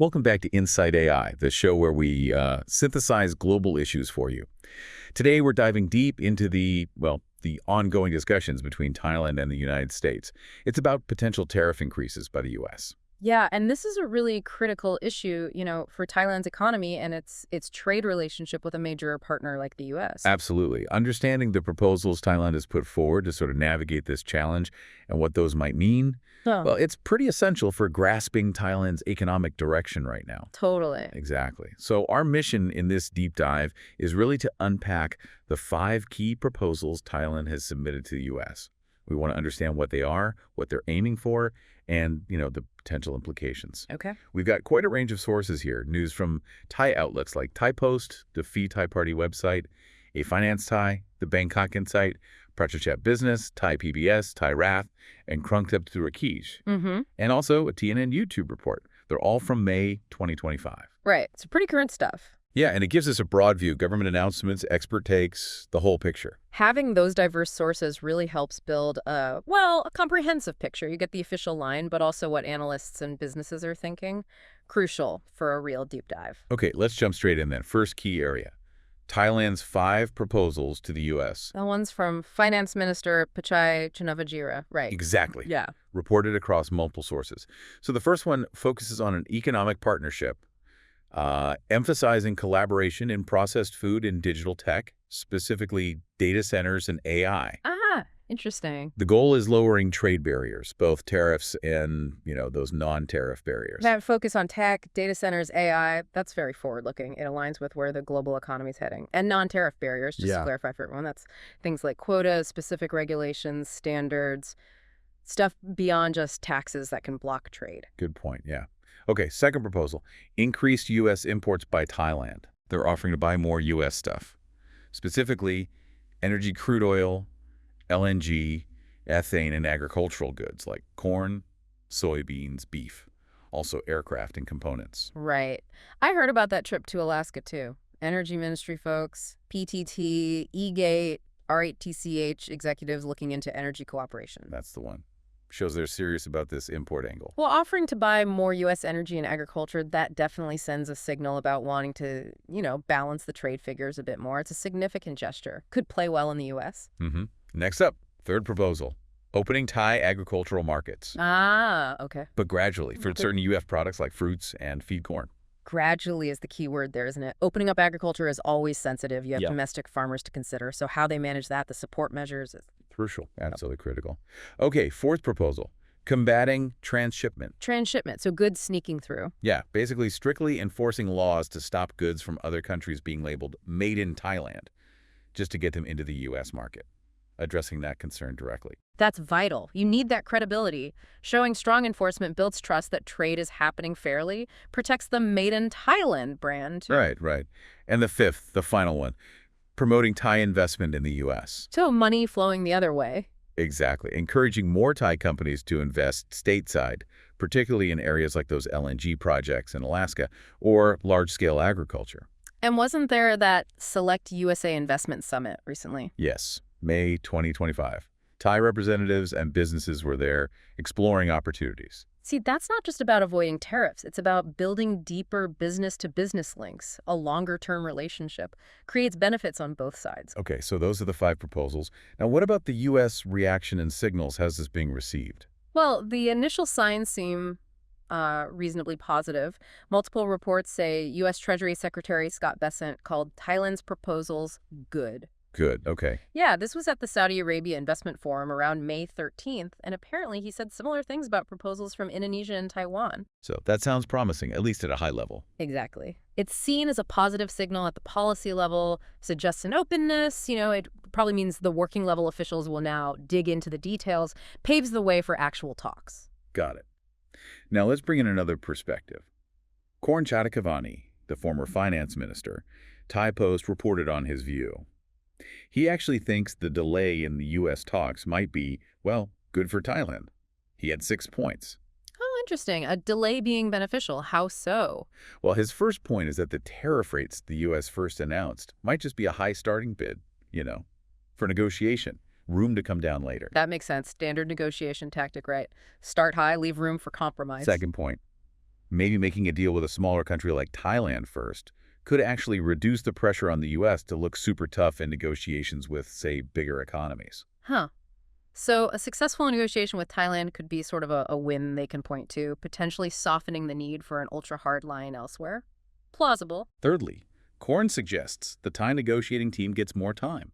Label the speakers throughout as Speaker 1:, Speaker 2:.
Speaker 1: Welcome back to Insight AI, the show where we synthesize global issues for you. Today, we're diving deep into the ongoing discussions between Thailand and the United States. It's about potential tariff increases by the U.S.
Speaker 2: Yeah, and this is a really critical issue, for Thailand's economy and its trade relationship with a major partner like the U.S.
Speaker 1: Absolutely. Understanding the proposals Thailand has put forward to sort of navigate this challenge and what those might mean, well, it's pretty essential for grasping Thailand's economic direction right now.
Speaker 2: Totally.
Speaker 1: Exactly. So our mission in this deep dive is really to unpack the 5 key proposals Thailand has submitted to the U.S. We want to understand what they are, what they're aiming for, and, the potential implications.
Speaker 2: Okay.
Speaker 1: We've got quite a range of sources here. News from Thai outlets like Thai Post, the Phi Thai Party website, A Finance Thai, the Bangkok Insight, Prachachat Business, Thai PBS, Thai Wrath, and Krungtep Turakij. And also a TNN YouTube report. They're all from May 2025.
Speaker 2: Right. It's pretty current stuff.
Speaker 1: Yeah, and it gives us a broad view, government announcements, expert takes, the whole picture.
Speaker 2: Having those diverse sources really helps build a comprehensive picture. You get the official line, but also what analysts and businesses are thinking. Crucial for a real deep dive.
Speaker 1: Okay, let's jump straight in then. First key area. Thailand's 5 proposals to the U.S.
Speaker 2: The one's from Finance Minister Pachai Chinavajira, right?
Speaker 1: Exactly.
Speaker 2: Yeah.
Speaker 1: Reported across multiple sources. So the first one focuses on an economic partnership, emphasizing collaboration in processed food and digital tech, specifically data centers and AI.
Speaker 2: Interesting.
Speaker 1: The goal is lowering trade barriers, both tariffs and, those non-tariff barriers.
Speaker 2: That focus on tech, data centers, AI, that's very forward-looking. It aligns with where the global economy is heading. And non-tariff barriers, just to clarify for everyone, that's things like quotas, specific regulations, standards, stuff beyond just taxes that can block trade.
Speaker 1: Good point, yeah. Okay, second proposal, increased U.S. imports by Thailand. They're offering to buy more U.S. stuff, specifically energy crude oil, LNG, ethane, and agricultural goods like corn, soybeans, beef, also aircraft and components.
Speaker 2: Right. I heard about that trip to Alaska, too. Energy Ministry folks, PTT, eGate, R8TCH executives looking into energy cooperation.
Speaker 1: That's the one. Shows they're serious about this import angle.
Speaker 2: Well, offering to buy more U.S. energy and agriculture, that definitely sends a signal about wanting to, balance the trade figures a bit more. It's a significant gesture. Could play well in the U.S.
Speaker 1: Next up, third proposal, opening Thai agricultural markets.
Speaker 2: Okay.
Speaker 1: But gradually, for certain UF products like fruits and feed corn.
Speaker 2: Gradually is the key word there, isn't it? Opening up agriculture is always sensitive. You have domestic farmers to consider. So how they manage that, the support measures is
Speaker 1: crucial. Absolutely critical. Okay, fourth proposal, combating transshipment.
Speaker 2: Transshipment, so goods sneaking through.
Speaker 1: Yeah, basically strictly enforcing laws to stop goods from other countries being labeled made in Thailand, just to get them into the U.S. market. Addressing that concern directly.
Speaker 2: That's vital. You need that credibility. Showing strong enforcement builds trust that trade is happening fairly, protects the Made in Thailand brand.
Speaker 1: Right. And the fifth, the final one, promoting Thai investment in the U.S.
Speaker 2: So money flowing the other way.
Speaker 1: Exactly. Encouraging more Thai companies to invest stateside, particularly in areas like those LNG projects in Alaska or large-scale agriculture.
Speaker 2: And wasn't there that Select USA Investment Summit recently?
Speaker 1: Yes. May 2025. Thai representatives and businesses were there exploring opportunities.
Speaker 2: See, that's not just about avoiding tariffs. It's about building deeper business-to-business links. A longer-term relationship creates benefits on both sides.
Speaker 1: Okay, so those are the 5 proposals. Now, what about the U.S. reaction and signals? How's this being received?
Speaker 2: Well, the initial signs seem reasonably positive. Multiple reports say U.S. Treasury Secretary Scott Bessent called Thailand's proposals good.
Speaker 1: Good, okay.
Speaker 2: Yeah, this was at the Saudi Arabia Investment Forum around May 13th, and apparently he said similar things about proposals from Indonesia and Taiwan.
Speaker 1: So that sounds promising, at least at a high level.
Speaker 2: Exactly. It's seen as a positive signal at the policy level, suggests an openness. It probably means the working level officials will now dig into the details, paves the way for actual talks.
Speaker 1: Got it. Now let's bring in another perspective. Korn Chattakavani, the former finance minister, Thai Post reported on his view. He actually thinks the delay in the U.S. talks might be, good for Thailand. He had 6 points.
Speaker 2: Oh, interesting. A delay being beneficial. How so?
Speaker 1: Well, his first point is that the tariff rates the U.S. first announced might just be a high starting bid, for negotiation. Room to come down later.
Speaker 2: That makes sense. Standard negotiation tactic, right? Start high, leave room for compromise.
Speaker 1: Second point. Maybe making a deal with a smaller country like Thailand first could actually reduce the pressure on the U.S. to look super tough in negotiations with, say, bigger economies.
Speaker 2: Huh. So a successful negotiation with Thailand could be sort of a win they can point to, potentially softening the need for an ultra-hard line elsewhere. Plausible.
Speaker 1: Thirdly, Korn suggests the Thai negotiating team gets more time.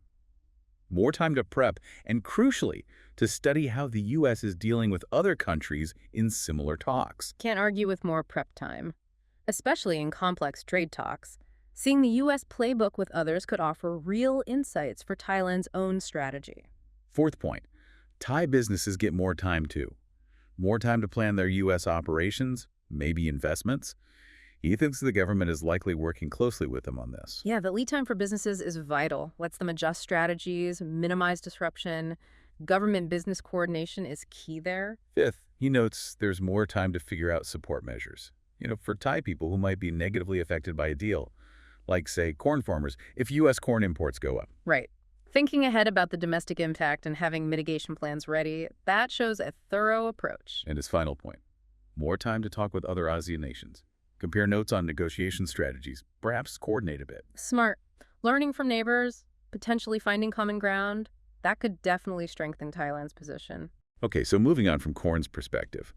Speaker 1: More time to prep, and crucially, to study how the U.S. is dealing with other countries in similar talks.
Speaker 2: Can't argue with more prep time. Especially in complex trade talks, seeing the U.S. playbook with others could offer real insights for Thailand's own strategy.
Speaker 1: Fourth point, Thai businesses get more time too. More time to plan their U.S. operations, maybe investments. He thinks the government is likely working closely with them on this.
Speaker 2: Yeah, the lead time for businesses is vital. Lets them adjust strategies, minimize disruption. Government business coordination is key there.
Speaker 1: Fifth, he notes there's more time to figure out support measures. For Thai people who might be negatively affected by a deal, like, say, corn farmers, if U.S. corn imports go up.
Speaker 2: Right. Thinking ahead about the domestic impact and having mitigation plans ready, that shows a thorough approach.
Speaker 1: And his final point, more time to talk with other ASEAN nations. Compare notes on negotiation strategies, perhaps coordinate a bit.
Speaker 2: Smart. Learning from neighbors, potentially finding common ground, that could definitely strengthen Thailand's position.
Speaker 1: Okay, so moving on from Korn's perspective,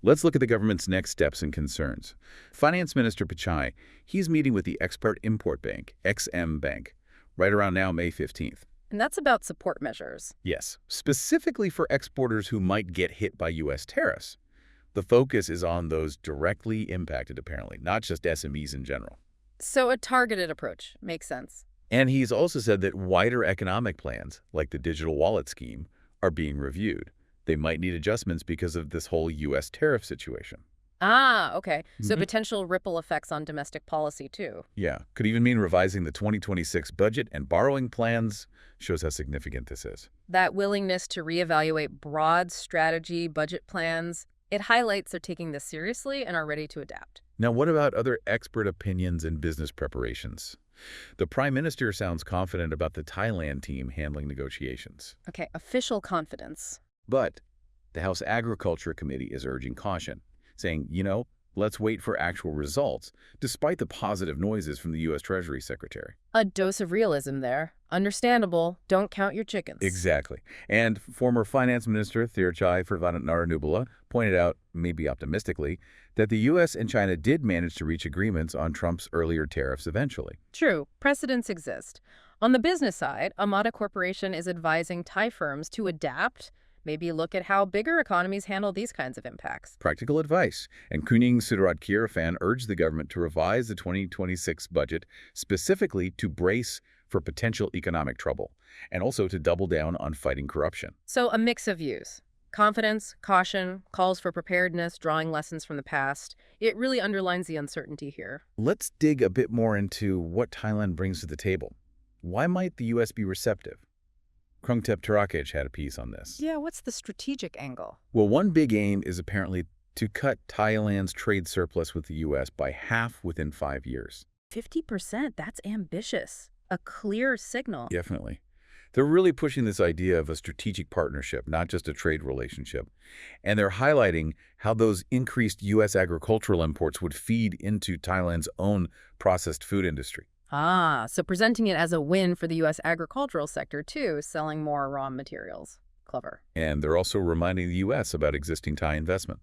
Speaker 1: let's look at the government's next steps and concerns. Finance Minister Pichai, he's meeting with the Export-Import Bank, XM Bank, right around now, May 15th.
Speaker 2: And that's about support measures.
Speaker 1: Yes, specifically for exporters who might get hit by U.S. tariffs. The focus is on those directly impacted, apparently, not just SMEs in general.
Speaker 2: So a targeted approach makes sense.
Speaker 1: And he's also said that wider economic plans, like the digital wallet scheme, are being reviewed. They might need adjustments because of this whole U.S. tariff situation.
Speaker 2: Ah, okay. So potential ripple effects on domestic policy, too.
Speaker 1: Yeah, could even mean revising the 2026 budget and borrowing plans. Shows how significant this is.
Speaker 2: That willingness to reevaluate broad strategy, budget plans, it highlights they're taking this seriously and are ready to adapt.
Speaker 1: Now, what about other expert opinions and business preparations? The Prime Minister sounds confident about the Thailand team handling negotiations.
Speaker 2: Okay, official confidence.
Speaker 1: But the House Agriculture Committee is urging caution, saying, let's wait for actual results, despite the positive noises from the U.S. Treasury Secretary.
Speaker 2: A dose of realism there. Understandable. Don't count your chickens.
Speaker 1: Exactly. And former Finance Minister Thirchai Narayanubala pointed out, maybe optimistically, that the U.S. and China did manage to reach agreements on Trump's earlier tariffs eventually.
Speaker 2: True. Precedents exist. On the business side, Amada Corporation is advising Thai firms to adapt, maybe look at how bigger economies handle these kinds of impacts.
Speaker 1: Practical advice. And Kuning Sudarat urged the government to revise the 2026 budget specifically to brace for potential economic trouble, and also to double down on fighting corruption.
Speaker 2: So a mix of views. Confidence, caution, calls for preparedness, drawing lessons from the past. It really underlines the uncertainty here.
Speaker 1: Let's dig a bit more into what Thailand brings to the table. Why might the U.S. be receptive? Krungtep Tarakich had a piece on this.
Speaker 2: Yeah, what's the strategic angle?
Speaker 1: Well, one big aim is apparently to cut Thailand's trade surplus with the U.S. by half within 5 years.
Speaker 2: 50%? That's ambitious. A clear signal.
Speaker 1: Definitely. They're really pushing this idea of a strategic partnership, not just a trade relationship. And they're highlighting how those increased U.S. agricultural imports would feed into Thailand's own processed food industry.
Speaker 2: Ah, so presenting it as a win for the U.S. agricultural sector, too, selling more raw materials. Clever.
Speaker 1: And they're also reminding the U.S. about existing Thai investment.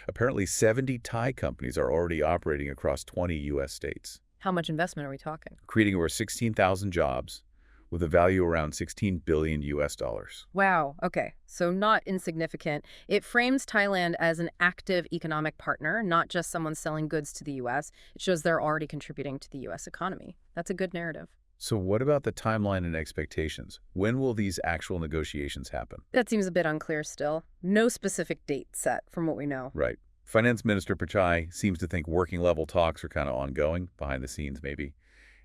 Speaker 1: Apparently, 70 Thai companies are already operating across 20 U.S. states.
Speaker 2: How much investment are we talking?
Speaker 1: Creating over 16,000 jobs with a value around $16 billion U.S. dollars.
Speaker 2: Wow. Okay. So not insignificant. It frames Thailand as an active economic partner, not just someone selling goods to the U.S. It shows they're already contributing to the U.S. economy. That's a good narrative.
Speaker 1: So what about the timeline and expectations? When will these actual negotiations happen?
Speaker 2: That seems a bit unclear still. No specific date set from what we know.
Speaker 1: Right. Finance Minister Pichai seems to think working-level talks are kind of ongoing, behind the scenes maybe,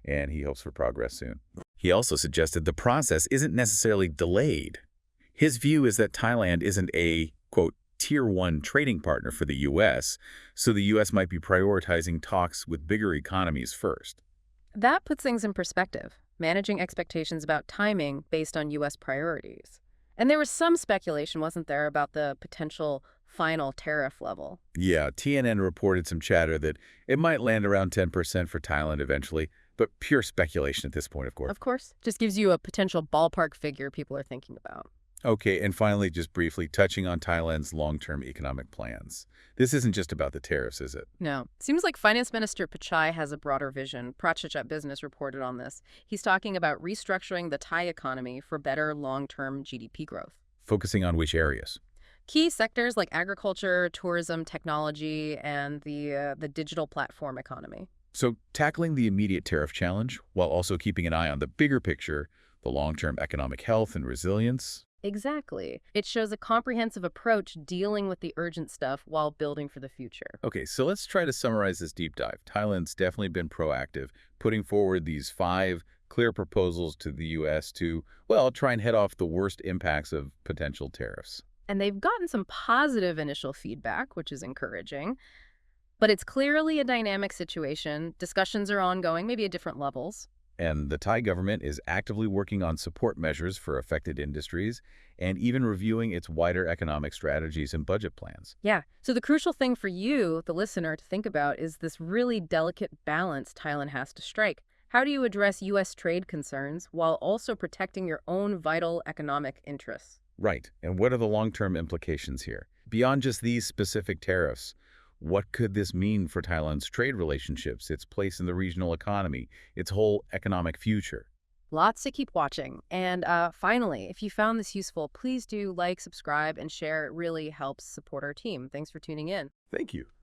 Speaker 1: and he hopes for progress soon. He also suggested the process isn't necessarily delayed. His view is that Thailand isn't a, quote, Tier 1 trading partner for the U.S., so the U.S. might be prioritizing talks with bigger economies first.
Speaker 2: That puts things in perspective, managing expectations about timing based on U.S. priorities. And there was some speculation, wasn't there, about the potential final tariff level.
Speaker 1: Yeah, TNN reported some chatter that it might land around 10% for Thailand eventually, but pure speculation at this point, of course.
Speaker 2: Of course, just gives you a potential ballpark figure people are thinking about.
Speaker 1: Okay, and finally, just briefly touching on Thailand's long-term economic plans. This isn't just about the tariffs, is it?
Speaker 2: No. Seems like Finance Minister Pichai has a broader vision. Prachachat Business reported on this. He's talking about restructuring the Thai economy for better long-term GDP growth.
Speaker 1: Focusing on which areas?
Speaker 2: Key sectors like agriculture, tourism, technology, and the digital platform economy.
Speaker 1: So tackling the immediate tariff challenge while also keeping an eye on the bigger picture, the long-term economic health and resilience.
Speaker 2: Exactly. It shows a comprehensive approach dealing with the urgent stuff while building for the future.
Speaker 1: Okay, so let's try to summarize this deep dive. Thailand's definitely been proactive, putting forward these 5 clear proposals to the U.S. to, well, try and head off the worst impacts of potential tariffs.
Speaker 2: And they've gotten some positive initial feedback, which is encouraging. But it's clearly a dynamic situation. Discussions are ongoing, maybe at different levels.
Speaker 1: And the Thai government is actively working on support measures for affected industries and even reviewing its wider economic strategies and budget plans.
Speaker 2: Yeah. So the crucial thing for you, the listener, to think about is this really delicate balance Thailand has to strike. How do you address U.S. trade concerns while also protecting your own vital economic interests?
Speaker 1: Right. And what are the long-term implications here? Beyond just these specific tariffs, what could this mean for Thailand's trade relationships, its place in the regional economy, its whole economic future?
Speaker 2: Lots to keep watching. And finally, if you found this useful, please do like, subscribe, and share. It really helps support our team. Thanks for tuning in.
Speaker 1: Thank you.